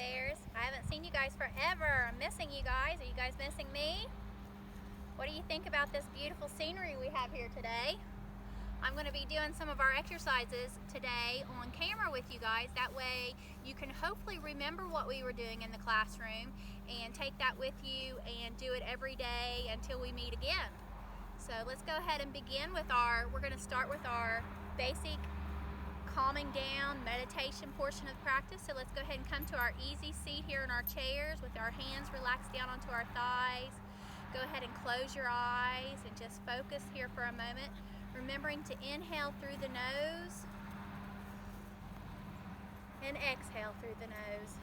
Bears. I haven't seen you guys forever. I'm missing you guys. Are you guys missing me? What do you think about this beautiful scenery we have here today? I'm going to be doing some of our exercises today on camera with you guys. That way you can hopefully remember what we were doing in the classroom and take that with you and do it every day until we meet again. So let's go ahead and begin with we're going to start with our basic calming down meditation portion of practice. So let's go ahead and come to our easy seat here in our chairs with our hands relaxed down onto our thighs. Go ahead and close your eyes and just focus here for a moment, remembering to inhale through the nose and exhale through the nose.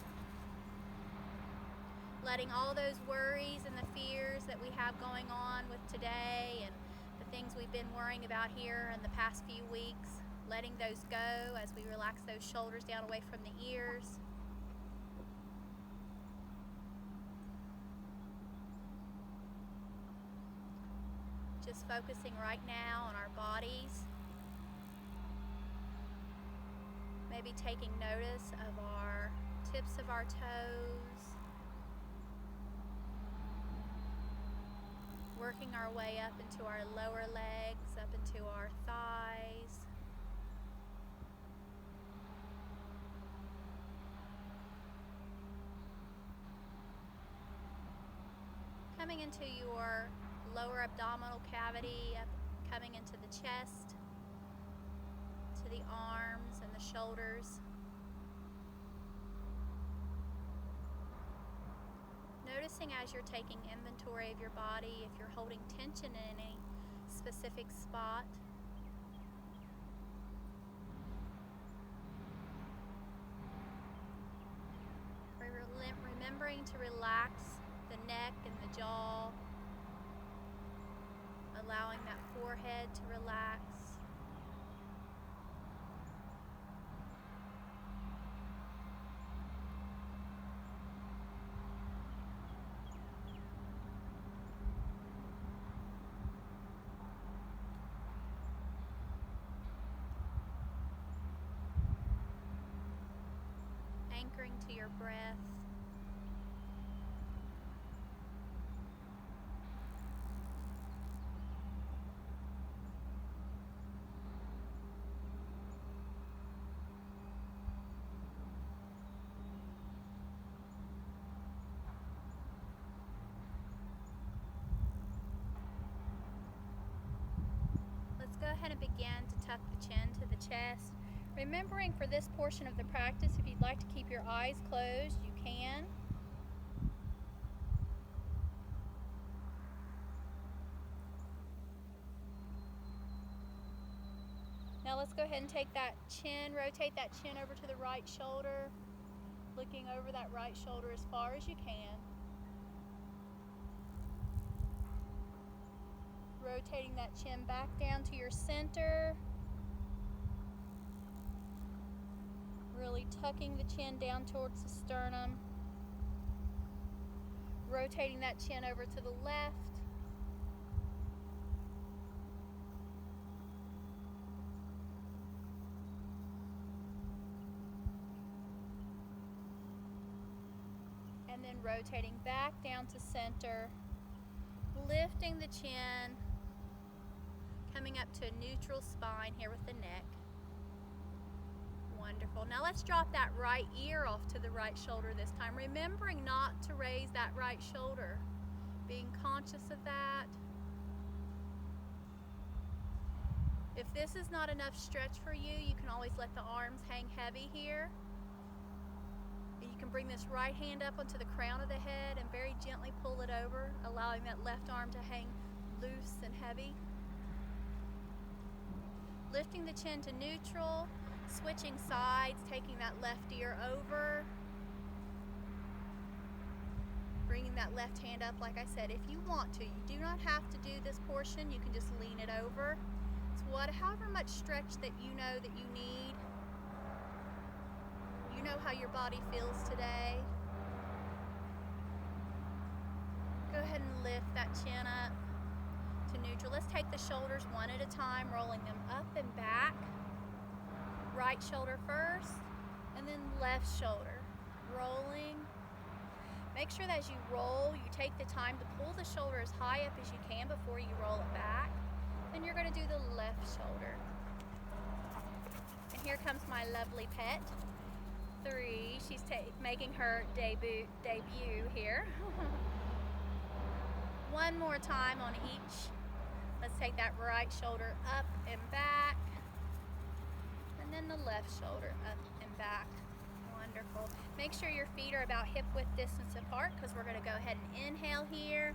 Letting all those worries and the fears that we have going on with today and the things we've been worrying about here in the past few weeks, letting those go as we relax those shoulders down away from the ears. Just focusing right now on our bodies. Maybe taking notice of our tips of our toes. Working our way up into our lower legs, up into our thighs. Coming into your lower abdominal cavity, coming into the chest, to the arms and the shoulders. Noticing as you're taking inventory of your body, if you're holding tension in any specific spot. Remembering to relax the neck and the jaw, allowing that forehead to relax. Anchoring to your breath. Let's go ahead and begin to tuck the chin to the chest. Remembering for this portion of the practice, if you'd like to keep your eyes closed, you can. Now let's go ahead and take that chin, rotate that chin over to the right shoulder, looking over that right shoulder as far as you can. Rotating that chin back down to your center. Really tucking the chin down towards the sternum. Rotating that chin over to the left. And then rotating back down to center. Lifting the chin. Coming up to a neutral spine here with the neck. Wonderful. Now let's drop that right ear off to the right shoulder this time, remembering not to raise that right shoulder, being conscious of that. If this is not enough stretch for you, you can always let the arms hang heavy here. You can bring this right hand up onto the crown of the head and very gently pull it over, allowing that left arm to hang loose and heavy. Lifting the chin to neutral. Switching sides, taking that left ear over. Bringing that left hand up, like I said, if you want to. You do not have to do this portion. You can just lean it over. It's however much stretch that you know that you need. You know how your body feels today. Go ahead and lift that chin up to neutral. Let's take the shoulders one at a time, rolling them up and back. Right shoulder first, and then left shoulder. rolling. Make sure that as you roll, you take the time to pull the shoulder as high up as you can before you roll it back. Then you're going to do the left shoulder. And here comes my lovely pet, 3. She's making her debut here. One more time on each. Let's take that right shoulder up and back. And then the left shoulder up and back. Wonderful. Make sure your feet are about hip width distance apart, because we're going to go ahead and inhale here.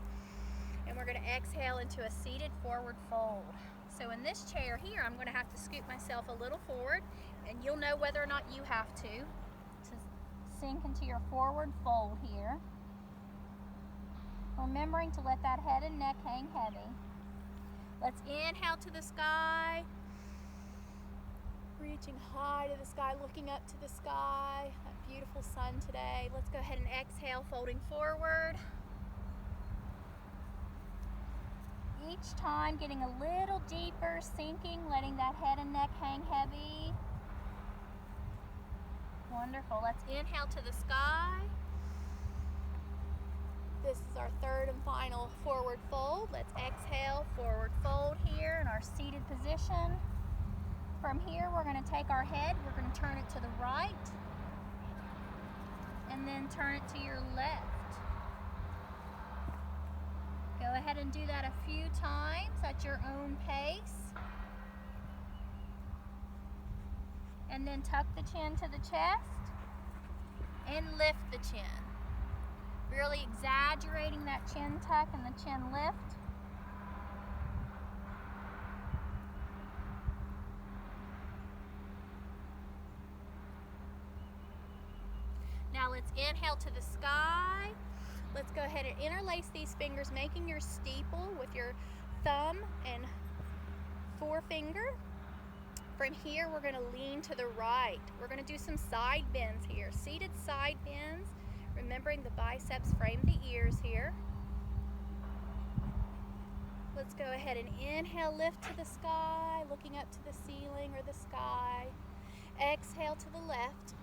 And we're going to exhale into a seated forward fold. So in this chair here, I'm going to have to scoot myself a little forward, and you'll know whether or not you have to sink into your forward fold here. Remembering to let that head and neck hang heavy. Let's inhale to the sky. Reaching high to the sky, looking up to the sky. That beautiful sun today. Let's go ahead and exhale, folding forward. Each time getting a little deeper, sinking, letting that head and neck hang heavy. Wonderful. Let's inhale to the sky. This is our 3rd and final forward fold. Let's exhale, forward fold here in our seated position. From here, we're going to take our head, we're going to turn it to the right, and then turn it to your left. Go ahead and do that a few times at your own pace. And then tuck the chin to the chest and lift the chin. Really exaggerating that chin tuck and the chin lift. Now let's inhale to the sky. Let's go ahead and interlace these fingers, making your steeple with your thumb and forefinger. From here, we're going to lean to the right. We're going to do some side bends here, seated side bends, remembering the biceps frame the ears here. Let's go ahead and inhale, lift to the sky, looking up to the ceiling or the sky. Exhale to the left.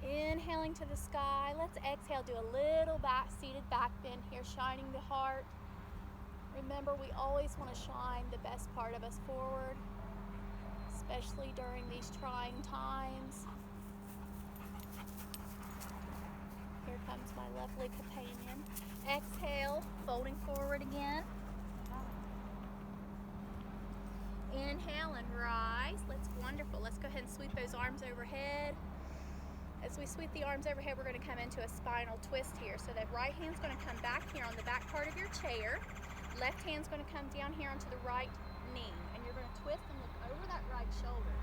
Inhaling to the sky. Let's exhale, do a little seated back bend here, shining the heart. Remember, we always want to shine the best part of us forward, especially during these trying times. Here comes my lovely companion. Exhale, folding forward again. Inhale and rise. Wonderful. Let's go ahead and sweep those arms overhead. As we sweep the arms overhead, we're going to come into a spinal twist here. So that right hand's going to come back here on the back part of your chair. Left hand's going to come down here onto the right knee. And you're going to twist and look over that right shoulder.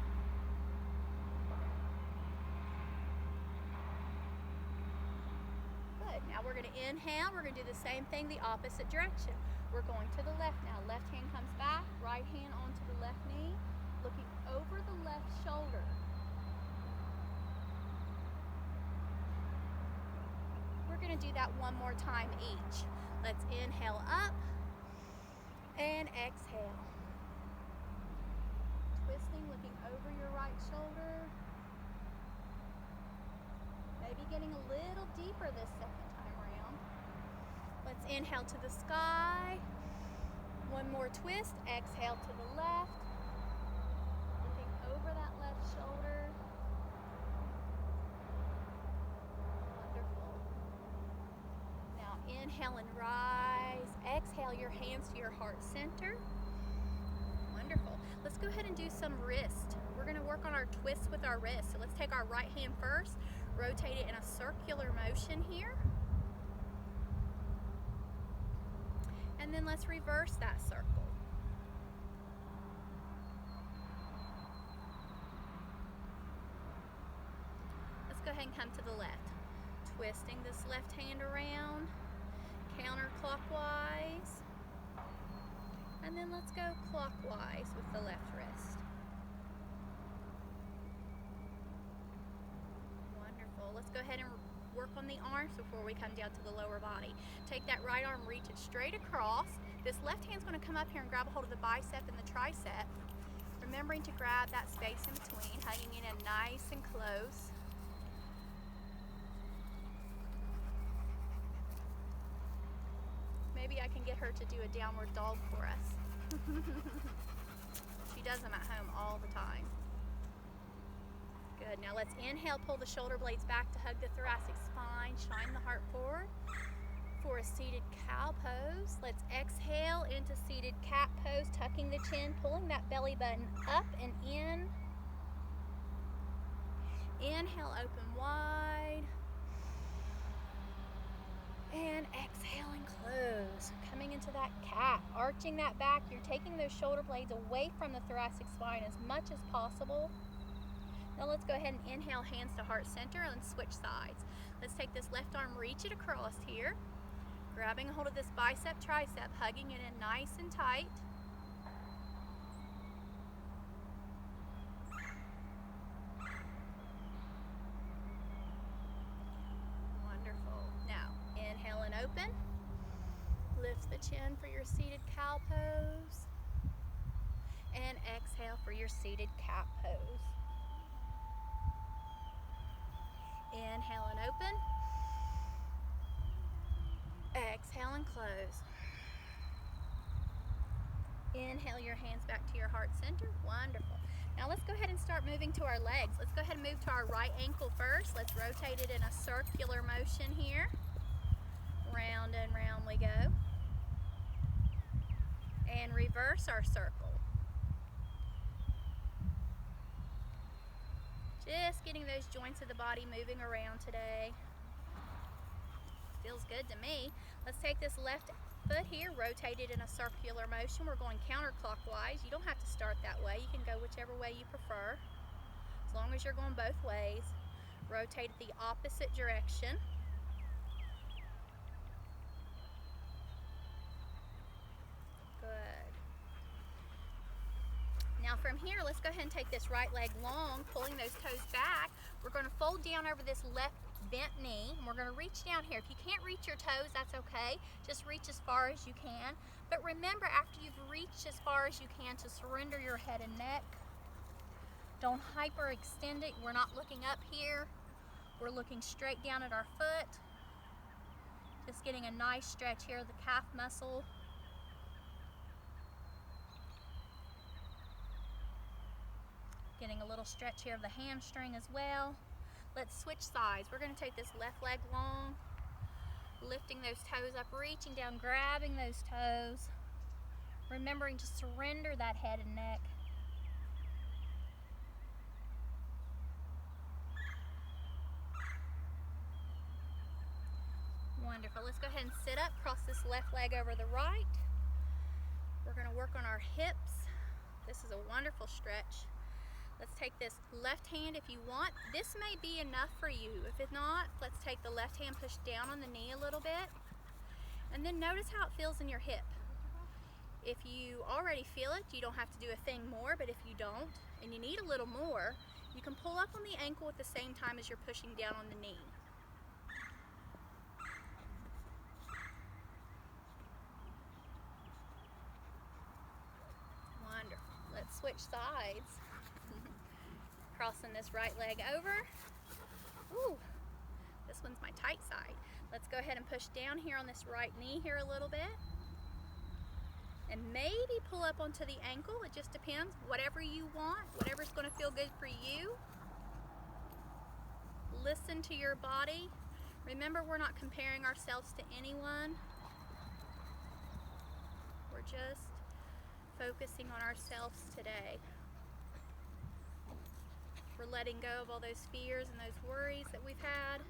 Good. Now we're going to inhale. We're going to do the same thing the opposite direction. We're going to the left now. Left hand comes back. Right hand onto the left knee. Looking over the left shoulder. We're going to do that one more time each. Let's inhale up and exhale. Twisting, looking over your right shoulder. Maybe getting a little deeper this second time around. Let's inhale to the sky. One more twist. Exhale to the left. Looking over that left shoulder. Inhale and rise. Exhale your hands to your heart center. Wonderful. Let's go ahead and do some wrist. We're going to work on our twists with our wrist. So let's take our right hand first, rotate it in a circular motion here. And then let's reverse that circle. Let's go ahead and come to the left. Twisting this left hand around. Counterclockwise, and then let's go clockwise with the left wrist. Wonderful. Let's go ahead and work on the arms before we come down to the lower body. Take that right arm, reach it straight across. This left hand's going to come up here and grab a hold of the bicep and the tricep. Remember remembering to grab that space in between, hugging it in nice and close. Maybe I can get her to do a downward dog for us. She does them at home all the time. Good. Now let's inhale, pull the shoulder blades back to hug the thoracic spine, shine the heart forward for a seated cow pose. Let's exhale into seated cat pose, tucking the chin, pulling that belly button up and in. Inhale, open wide. And exhale and close. Coming into that cat, arching that back. You're taking those shoulder blades away from the thoracic spine as much as possible. Now let's go ahead and inhale, hands to heart center, and switch sides. Let's take this left arm, reach it across here. Grabbing a hold of this bicep, tricep, hugging it in nice and tight. Wonderful. Now, inhale and open. Lift the chin for your seated cow pose. And exhale for your seated cat pose. Inhale and open. Exhale and close. Inhale your hands back to your heart center. Wonderful. Now let's go ahead and start moving to our legs. Let's go ahead and move to our right ankle first. Let's rotate it in a circular motion here. Round and round we go. And reverse our circle. Just getting those joints of the body moving around today. Feels good to me. Let's take this left foot here, rotate it in a circular motion. We're going counterclockwise. You don't have to start that way. You can go whichever way you prefer, as long as you're going both ways. Rotate it the opposite direction. Good. Now from here, let's go ahead and take this right leg long, pulling those toes back. We're going to fold down over this left bent knee, and we're going to reach down here. If you can't reach your toes, that's okay. Just reach as far as you can. But remember, after you've reached as far as you can, to surrender your head and neck. Don't hyperextend it. We're not looking up here. We're looking straight down at our foot. Just getting a nice stretch here of the calf muscle. Getting a little stretch here of the hamstring as well. Let's switch sides. We're going to take this left leg long, lifting those toes up, reaching down, grabbing those toes, remembering to surrender that head and neck. Wonderful. Let's go ahead and sit up, cross this left leg over the right. We're going to work on our hips. This is a wonderful stretch. Let's take this left hand if you want. This may be enough for you. If it's not, let's take the left hand, push down on the knee a little bit, and then notice how it feels in your hip. If you already feel it, you don't have to do a thing more, but if you don't, and you need a little more, you can pull up on the ankle at the same time as you're pushing down on the knee. Wonderful. Let's switch sides. Crossing this right leg over. Ooh, this one's my tight side. Let's go ahead and push down here on this right knee here a little bit. And maybe pull up onto the ankle. It just depends. Whatever you want, whatever's going to feel good for you. Listen to your body. Remember, we're not comparing ourselves to anyone. We're just focusing on ourselves today. We're letting go of all those fears and those worries that we've had.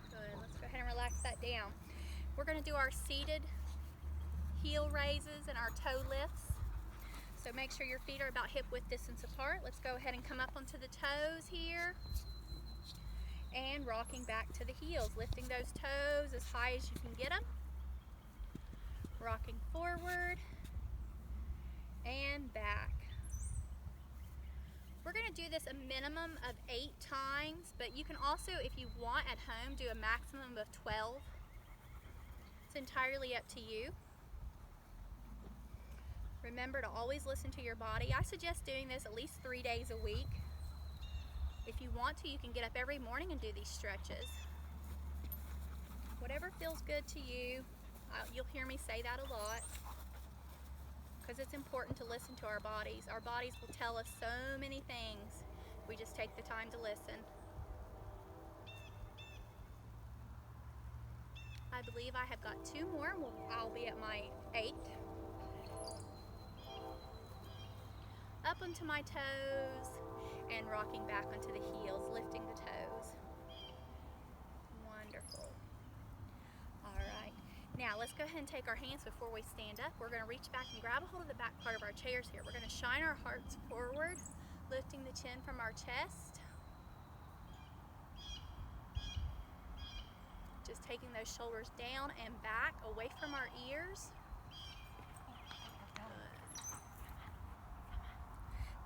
Good. Let's go ahead and relax that down. We're going to do our seated heel raises and our toe lifts. So make sure your feet are about hip width distance apart. Let's go ahead and come up onto the toes here. And rocking back to the heels, lifting those toes as high as you can get them. Rocking forward and back. We're going to do this a minimum of 8 times, but you can also, if you want at home, do a maximum of 12. It's entirely up to you. Remember to always listen to your body. I suggest doing this at least 3 days a week. If you want to, you can get up every morning and do these stretches. Whatever feels good to you. You'll hear me say that a lot, because it's important to listen to our bodies. Our bodies will tell us so many things. We just take the time to listen. I believe I have got 2 more. I'll be at my 8. Up onto my toes and rocking back onto the heels, lifting the toes. Wonderful. All right. Now let's go ahead and take our hands before we stand up. We're going to reach back and grab a hold of the back part of our chairs here. We're going to shine our hearts forward, lifting the chin from our chest. Just taking those shoulders down and back, away from our ears.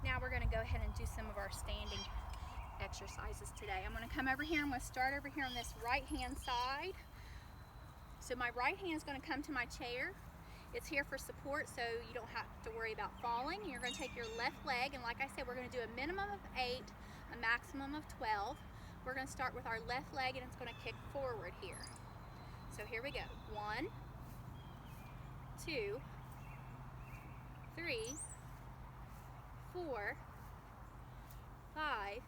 Now we're going to go ahead and do some of our standing exercises today. I'm going to come over here. I'm going to start over here on this right hand side. So my right hand is going to come to my chair. It's here for support, so you don't have to worry about falling. You're going to take your left leg, and like I said, we're going to do a minimum of 8, a maximum of 12. We're going to start with our left leg, and it's going to kick forward here. So here we go. 1, 2, 3, 4, 5,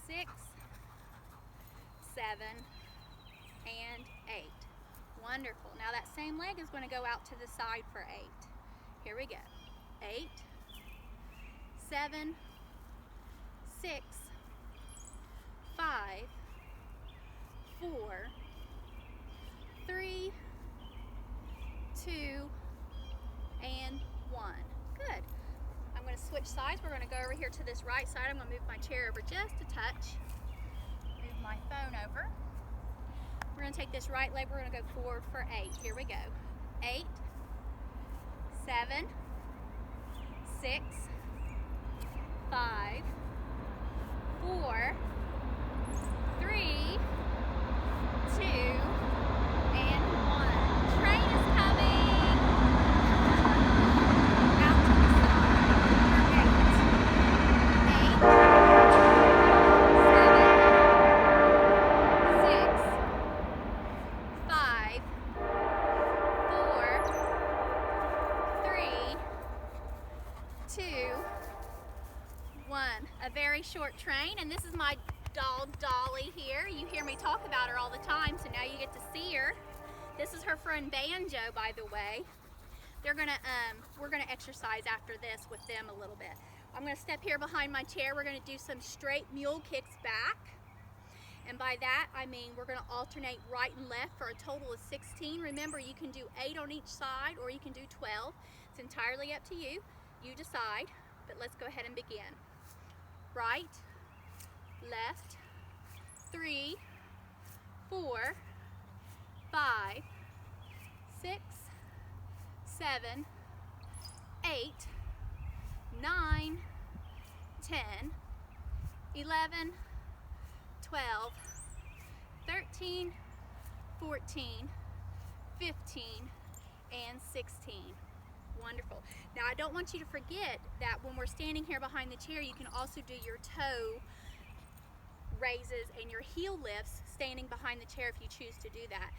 6, 7, and 8. Wonderful. Now that same leg is going to go out to the side for 8. Here we go. 8, 7, 6, 5, 4, 3, 2, and 1. Good. I'm going to switch sides. We're going to go over here to this right side. I'm going to move my chair over just a touch. Move my phone over. We're going to take this right leg. We're going to go forward for 8. Here we go. 8, 7, 6, 5, 4, 3, 2, and 1. Train is coming. Out to the side. 8, 7, 6, 5, 4, 3, 2, 1. A very short train, and this is my dog Dolly here. You hear me talk about her all the time, so now you get to see her. This is her friend Banjo, by the way. We're gonna exercise after this with them a little bit. I'm gonna step here behind my chair. We're gonna do some straight mule kicks back. And by that, I mean we're gonna alternate right and left for a total of 16. Remember, you can do 8 on each side, or you can do 12. It's entirely up to you. You decide, but let's go ahead and begin. Right, left, 3, 4, 5, 6, 7, 8, 9, 10, 11, 12, 13, 14, 15, and 16. Wonderful. Now I don't want you to forget that when we're standing here behind the chair, you can also do your toe raises and your heel lifts standing behind the chair if you choose to do that.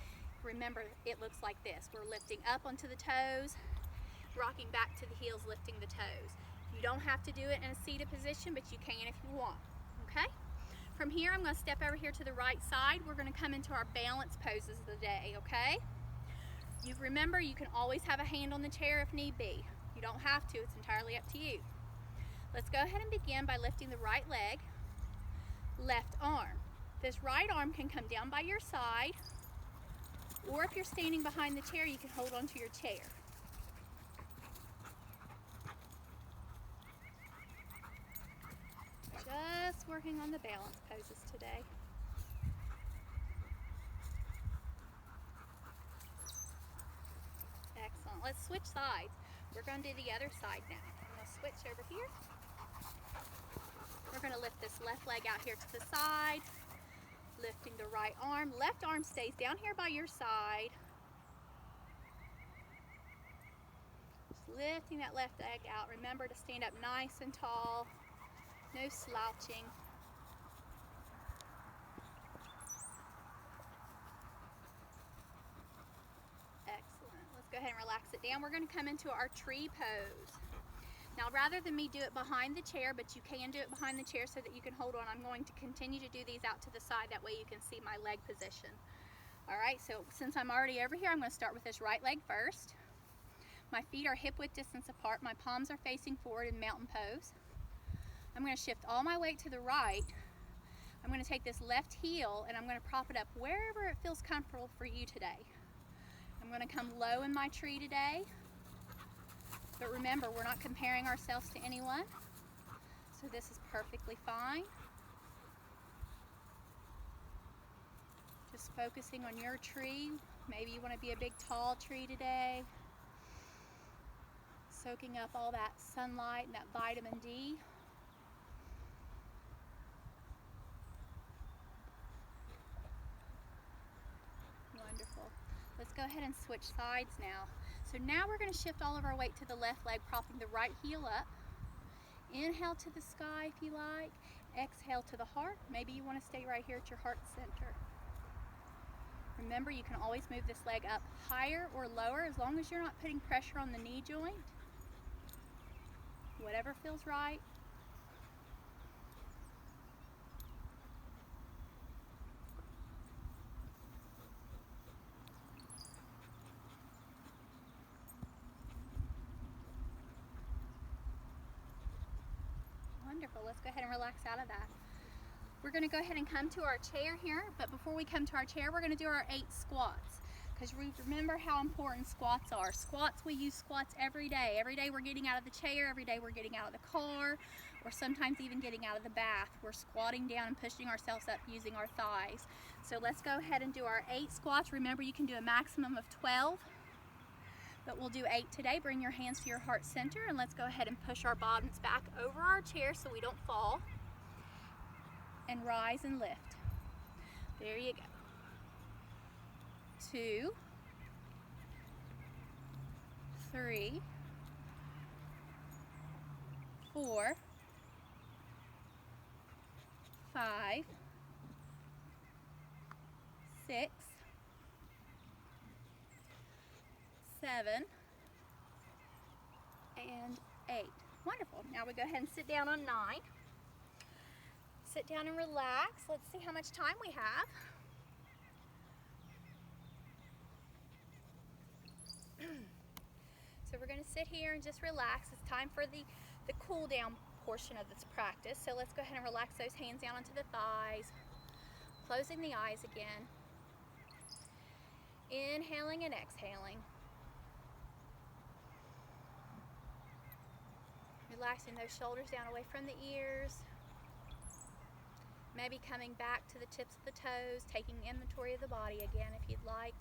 Remember, it looks like this. We're lifting up onto the toes, rocking back to the heels, lifting the toes. You don't have to do it in a seated position, but you can if you want, okay? From here, I'm going to step over here to the right side. We're going to come into our balance poses of the day, okay? You remember, you can always have a hand on the chair if need be. You don't have to, it's entirely up to you. Let's go ahead and begin by lifting the right leg, left arm. This right arm can come down by your side, or if you're standing behind the chair, you can hold onto your chair. Just working on the balance poses today. Excellent. Let's switch sides. We're going to do the other side now. I'm going to switch over here. We're going to lift this left leg out here to the side, lifting the right arm. Left arm stays down here by your side. Just Lifting that left leg out. Remember to stand up nice and tall. No slouching. Excellent. Let's go ahead and relax it down. We're going to come into our tree pose. Now, rather than me do it behind the chair, but you can do it behind the chair so that you can hold on, I'm going to continue to do these out to the side. That way you can see my leg position. All right, so since I'm already over here, I'm going to start with this right leg first. My feet are hip width distance apart. My palms are facing forward in mountain pose. I'm going to shift all my weight to the right. I'm going to take this left heel and I'm going to prop it up wherever it feels comfortable for you today. I'm going to come low in my tree today. But remember, we're not comparing ourselves to anyone, so this is perfectly fine. Just focusing on your tree. Maybe you want to be a big tall tree today. Soaking up all that sunlight and that vitamin D. Wonderful. Let's go ahead and switch sides now. So now we're going to shift all of our weight to the left leg, propping the right heel up. Inhale to the sky if you like. Exhale to the heart. Maybe you want to stay right here at your heart center. Remember, you can always move this leg up higher or lower as long as you're not putting pressure on the knee joint. Whatever feels right. Wonderful. Let's go ahead and relax out of that. We're going to go ahead and come to our chair here, but before we come to our chair, we're going to do our 8 squats. Because remember how important squats are. Squats, we use squats every day. Every day we're getting out of the chair, every day we're getting out of the car, or sometimes even getting out of the bath. We're squatting down and pushing ourselves up using our thighs. So let's go ahead and do our 8 squats. Remember, you can do a maximum of 12. But we'll do 8 today. Bring your hands to your heart center and let's go ahead and push our bottoms back over our chair so we don't fall. And rise and lift. There you go. 2, 3, 4, 5, 6, 7, and 8. Wonderful. Now we go ahead and sit down on 9. Sit down and relax. Let's see how much time we have. So we're going to sit here and just relax. It's time for the cool down portion of this practice. So let's go ahead and relax those hands down onto the thighs. Closing the eyes again. Inhaling and exhaling. Relaxing those shoulders down away from the ears. Maybe coming back to the tips of the toes, taking inventory of the body again if you'd like.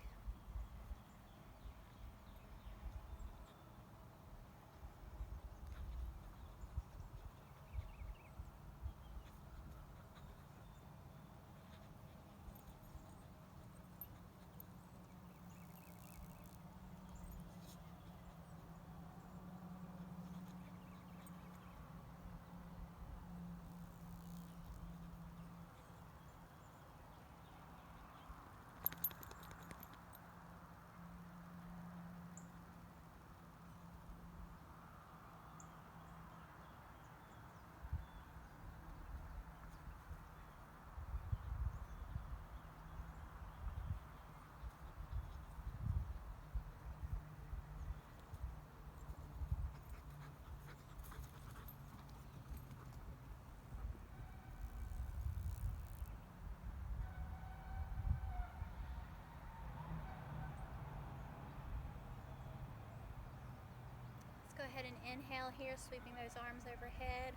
Go ahead and inhale here, sweeping those arms overhead.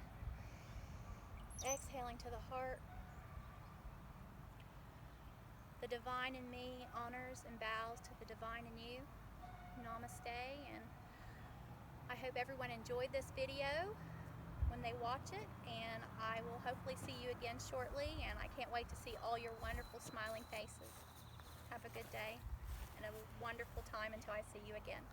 Exhaling to the heart. The divine in me honors and bows to the divine in you. Namaste, and I hope everyone enjoyed this video when they watch it, and I will hopefully see you again shortly, and I can't wait to see all your wonderful smiling faces. Have a good day and a wonderful time until I see you again.